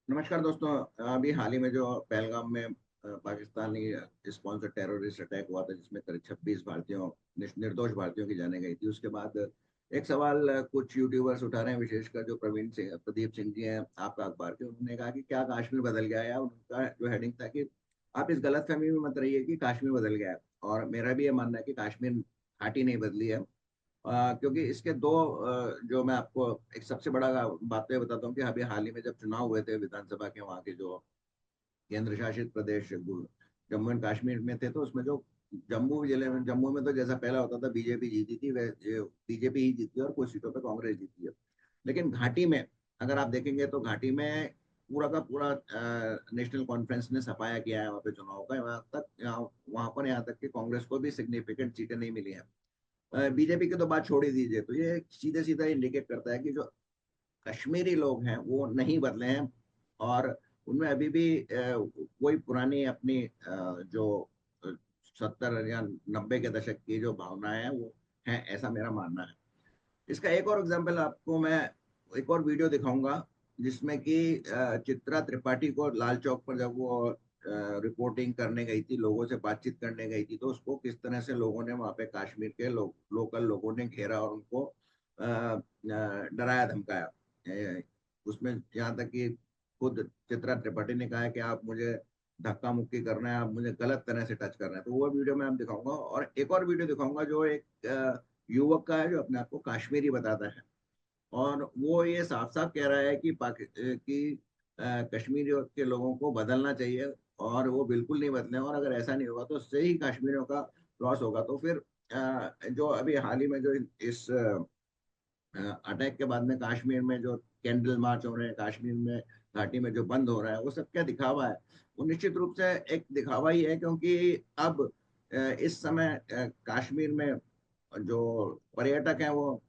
नमस्कार दोस्तों। अभी हाल ही में जो पहलगाम में पाकिस्तानी स्पॉन्सर टेररिस्ट अटैक हुआ था जिसमें करीब 26 भारतीयों निर्दोष भारतीयों की जाने गई थी, उसके बाद एक सवाल कुछ यूट्यूबर्स उठा रहे हैं, विशेषकर जो प्रदीप सिंह जी हैं आपका अखबार के। उन्होंने कहा कि क्या कश्मीर बदल गया है। उनका जो हेडिंग था कि आप इस गलतफहमी में मत रहिए कि कश्मीर बदल गया है। और मेरा भी ये मानना है कि कश्मीर घाटी नहीं बदली है। क्योंकि इसके दो जो मैं आपको एक सबसे बड़ा बात तो ये बताता हूँ कि अभी हाल ही में जब चुनाव हुए थे विधानसभा के, वहाँ के जो केंद्र शासित प्रदेश जम्मू एंड कश्मीर में थे, तो उसमें जो जम्मू में तो जैसा पहला होता था बीजेपी जीती थी, वह बीजेपी ही जीती और कुछ सीटों पर कांग्रेस जीती है। लेकिन घाटी में अगर आप देखेंगे तो घाटी में पूरा का पूरा नेशनल कॉन्फ्रेंस ने सफाया किया है वहाँ पे चुनाव का। वहाँ पर यहाँ तक कि कांग्रेस को भी सिग्निफिकेंट सीटें नहीं मिली हैं। बीजेपी की तो बात छोड़ ही दीजिए। तो ये सीधे सीधा इंडिकेट करता है कि जो कश्मीरी लोग हैं वो नहीं बदले हैं, और उनमें अभी भी वही पुरानी अपनी जो 70 या 90 के दशक की जो भावनाएं हैं वो हैं, ऐसा मेरा मानना है। इसका एक और एग्जांपल आपको मैं एक और वीडियो दिखाऊंगा, जिसमें कि चित्रा त्रिपाठी को लाल चौक पर जब वो रिपोर्टिंग करने गई थी, लोगों से बातचीत करने गई थी, तो उसको किस तरह से लोगों ने वहां पे कश्मीर के लोकल लोगों ने घेरा और उनको डराया धमकाया। उसमें यहाँ तक कि खुद चित्रा त्रिपाठी ने कहा है कि आप मुझे धक्का मुक्की करना है, आप मुझे गलत तरह से टच कर रहे हैं। तो वो वीडियो मैं आप दिखाऊंगा, और एक और वीडियो दिखाऊंगा जो एक युवक का है जो अपने आप को कश्मीरी बताता है, और वो ये साफ साफ कह रहा है कि कश्मीरी के लोगों को बदलना चाहिए, और वो बिल्कुल नहीं बदले। और अगर ऐसा नहीं होगा तो उससे ही कश्मीरियों का लॉस होगा। तो फिर जो अभी हाल ही में जो इस अटैक के बाद में कश्मीर में जो कैंडल मार्च हो रहे हैं, कश्मीर में घाटी में जो बंद हो रहा है, वो सब क्या दिखावा है? वो निश्चित रूप से एक दिखावा ही है, क्योंकि अब इस समय कश्मीर में जो पर्यटक हैं वो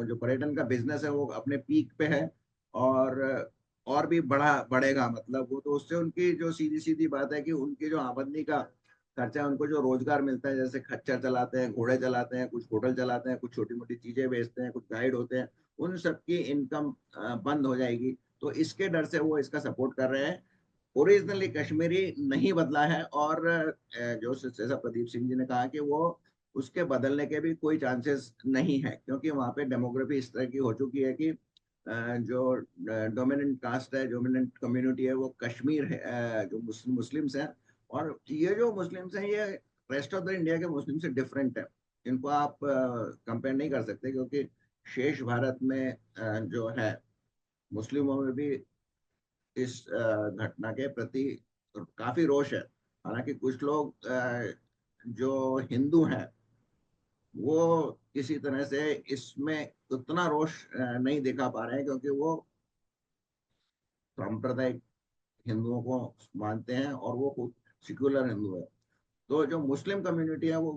जो पर्यटन का बिजनेस है वो अपने पीक पे है, और और भी बढ़ेगा। मतलब वो तो उससे उनकी जो सीधी सीधी बात है कि उनकी जो आमदनी का खर्चा है, उनको जो रोजगार मिलता है, जैसे खच्चर चलाते हैं, घोड़े चलाते हैं, कुछ होटल चलाते हैं, कुछ छोटी मोटी चीजें बेचते हैं, कुछ गाइड होते हैं, उन सबकी इनकम बंद हो जाएगी। तो इसके डर से वो इसका सपोर्ट कर रहे हैं। ओरिजिनली कश्मीरी नहीं बदला है, और जो जैसा प्रदीप सिंह जी ने कहा कि वो उसके बदलने के भी कोई चांसेस नहीं है, क्योंकि वहाँ पे डेमोग्राफी इस तरह की हो चुकी है कि जो डोमिनेंट कास्ट है, डोमिनेंट कम्युनिटी है, वो कश्मीर है, जो मुस्लिम्स हैं। और ये जो मुस्लिम्स हैं ये रेस्ट ऑफ द इंडिया के मुस्लिम से डिफरेंट है। इनको आप कंपेयर नहीं कर सकते, क्योंकि शेष भारत में जो है मुस्लिमों में भी इस घटना के प्रति काफी रोष है। हालांकि कुछ लोग जो हिंदू हैं वो किसी तरह से इसमें उतना रोष नहीं दिखा पा रहे हैं, क्योंकि वो सांप्रदायिक हिंदुओं को मानते हैं और वो खुद सिक्युलर हिंदू है। तो जो मुस्लिम कम्युनिटी है वो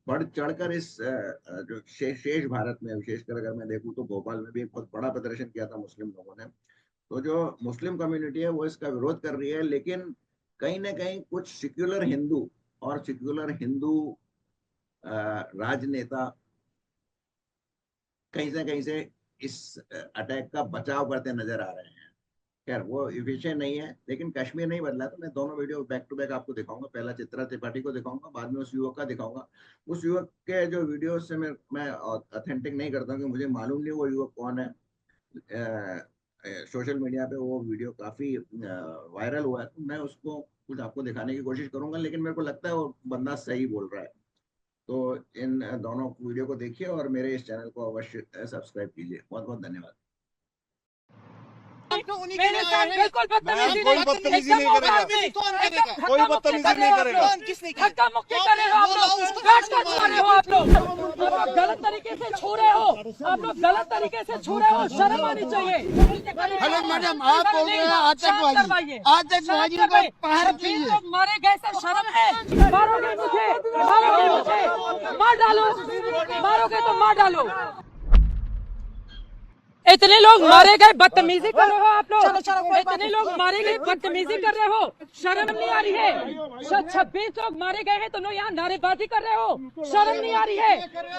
बढ़ चढ़कर इस जो शेष भारत में, विशेषकर अगर मैं देखूं तो भोपाल में भी एक बहुत बड़ा प्रदर्शन किया था मुस्लिम लोगों ने। तो जो मुस्लिम कम्युनिटी है वो इसका विरोध कर रही है, लेकिन कहीं ना कहीं कुछ सिक्युलर हिंदू और सिक्युलर हिंदू राजनेता कहीं से इस अटैक का बचाव करते नजर आ रहे हैं। खैर वो विषय नहीं है, लेकिन कश्मीर नहीं बदला। तो मैं दोनों वीडियो बैक टू बैक आपको दिखाऊंगा। पहला चित्रा त्रिपाठी को दिखाऊंगा, बाद में उस युवक का दिखाऊंगा। उस युवक के जो वीडियो से मैं ऑथेंटिक नहीं करता हूँ, कि मुझे मालूम नहीं वो युवक कौन है। सोशल मीडिया पे वो वीडियो काफी वायरल हुआ है, तो मैं उसको कुछ आपको दिखाने की कोशिश करूंगा, लेकिन मेरे को लगता है वो बंदा सही बोल रहा है। तो इन दोनों वीडियो को देखिए और मेरे इस चैनल को अवश्य सब्सक्राइब कीजिए। बहुत बहुत धन्यवाद। मेरे साथ बिल्कुल बदतमीजी कोई बदतमीजी नहीं करेगा, कोई बदतमीजी नहीं करेगा। धक्का मुक्की कर रहे हो आप लोग, बैठ कर छू रहे हो आप लोग गलत तरीके से छू रहे हो, आप लोग गलत तरीके से छू रहे हो। शर्म आनी चाहिए। हेलो मैडम, आप बोल रहे हैं आतंकवादी को पहर कीजिए। लोग मारे गए से शर्म है? मारोगे मुझे, मारोगे मुझे, मार डालो, मारोगे तो मार डालो। इतने लोग मारे गए, बदतमीजी कर रहे हो आप लोग। इतने लोग मारे गए, बदतमीजी कर रहे हो, शर्म नहीं आ रही है? 26 लोग मारे गए हैं, तुम लोग यहाँ नारेबाजी कर रहे हो, शर्म नहीं आ रही है?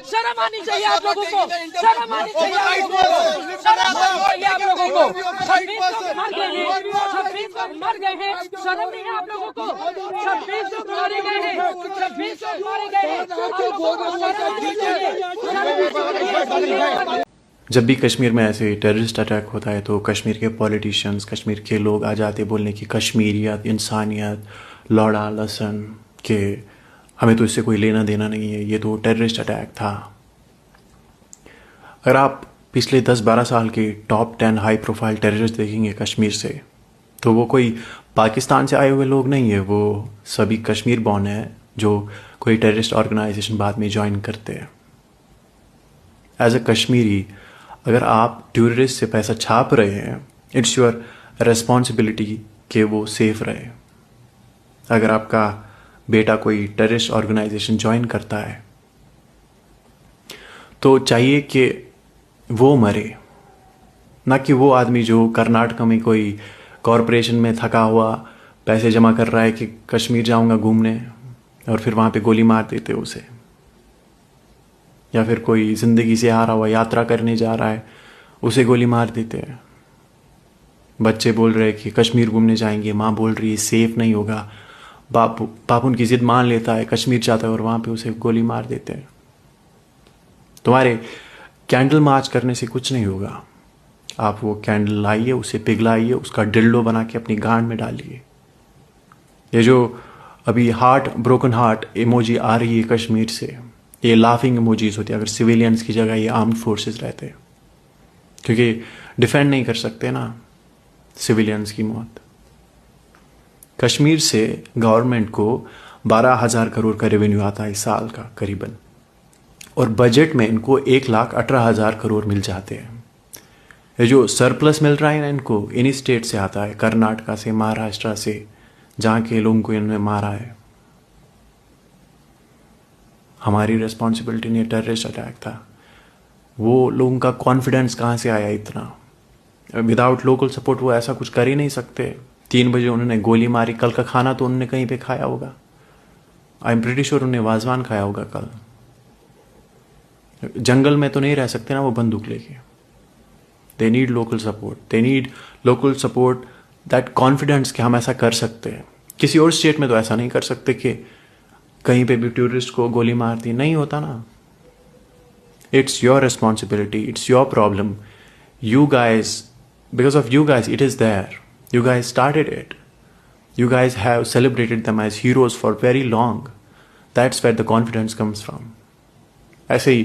शर्म आनी चाहिए आप लोगों को, शर्म आनी चाहिए आप लोगों को, शर्म आनी चाहिए आप लोगों को। को, 26 लोग मर गए हैं, 26 लोग मर गए हैं, शर्म नहीं है आप लोगों को? 26 लोग मारे गए हैं, 26 लोग मारे गए हैं, आप लोगों को शर्म नहीं चाहिए, शर्म नहीं चाहिए। जब भी कश्मीर में ऐसे टेररिस्ट अटैक होता है तो कश्मीर के पॉलिटिशियंस, कश्मीर के लोग आ जाते बोलने की कश्मीरियत, इंसानियत, लौड़ा लसन के हमें तो इससे कोई लेना देना नहीं है, ये तो टेररिस्ट अटैक था। अगर आप पिछले 10-12 साल के टॉप 10 हाई प्रोफाइल टेररिस्ट देखेंगे कश्मीर से, तो वो कोई पाकिस्तान से आए हुए लोग नहीं है, वो सभी कश्मीर बॉर्न है जो कोई टेररिस्ट ऑर्गेनाइजेशन बाद में ज्वाइन करते हैं। एज अ कश्मीरी, अगर आप टूरिस्ट से पैसा छाप रहे हैं, इट्स योर रेस्पॉन्सिबिलिटी कि वो सेफ रहे। अगर आपका बेटा कोई टेररिस्ट ऑर्गेनाइजेशन ज्वाइन करता है तो चाहिए कि वो मरे, ना कि वो आदमी जो कर्नाटक में कोई कॉरपोरेशन में थका हुआ पैसे जमा कर रहा है कि कश्मीर जाऊंगा घूमने और फिर वहाँ पे गोली मार देते उसे। या फिर कोई ज़िंदगी से हारा हुआ यात्रा करने जा रहा है, उसे गोली मार देते हैं। बच्चे बोल रहे हैं कि कश्मीर घूमने जाएंगे, माँ बोल रही है सेफ नहीं होगा, बाप उनकी ज़िद मान लेता है, कश्मीर जाता है और वहाँ पे उसे गोली मार देते हैं। तुम्हारे कैंडल मार्च करने से कुछ नहीं होगा। आप वो कैंडल लाइए, उसे पिघलाइए, उसका डिल्डो बना के अपनी गांड में डालिए। ये जो अभी ब्रोकन हार्ट इमोजी आ रही है कश्मीर से, ये लाफिंग इमोजीज होती है अगर सिविलियंस की जगह ये आर्म्ड फोर्सेस रहते, क्योंकि डिफेंड नहीं कर सकते ना सिविलियंस की मौत। कश्मीर से गवर्नमेंट को 12,000 करोड़ का रेवेन्यू आता है इस साल का करीबन, और बजट में इनको 1,18,000 करोड़ मिल जाते हैं। ये जो सरप्लस मिल रहा है ना इनको, इन्हीं स्टेट से आता है, कर्नाटका से, महाराष्ट्र से, जहाँ के लोगों को इन्होंने मारा है। हमारी रिस्पॉन्सिबिलिटी नहीं, टेररिस्ट अटैक था। वो लोगों का कॉन्फिडेंस कहाँ से आया इतना? विदाउट लोकल सपोर्ट वो ऐसा कुछ कर ही नहीं सकते। 3 बजे उन्होंने गोली मारी, कल का खाना तो उन्होंने कहीं पे खाया होगा। आई एम प्रीटी श्योर उन्होंने वाजवान खाया होगा कल। जंगल में तो नहीं रह सकते ना वो बंदूक लेके। They need local support, they need local support, that confidence कि हम ऐसा कर सकते हैं। किसी और स्टेट में तो ऐसा नहीं कर सकते कि कहीं पे भी टूरिस्ट को गोली मार दी, नहीं होता ना। It's your responsibility, it's your problem. You guys, because of you guys it is there, you guys started it, you guys have celebrated them as heroes for very long, that's where the confidence comes from। ऐसे ही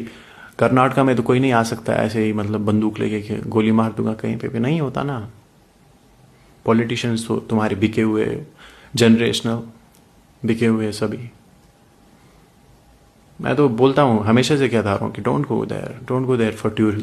कर्नाटका में तो कोई नहीं आ सकता ऐसे ही मतलब बंदूक लेके कि गोली मार दूंगा कहीं पे भी, नहीं होता ना। पॉलिटिशियंस तो तुम्हारे बिके हुए, जनरेशनल बिके हुए सभी। मैं तो बोलता हूँ, हमेशा से कहता रहा हूँ कि don't go there for tourism.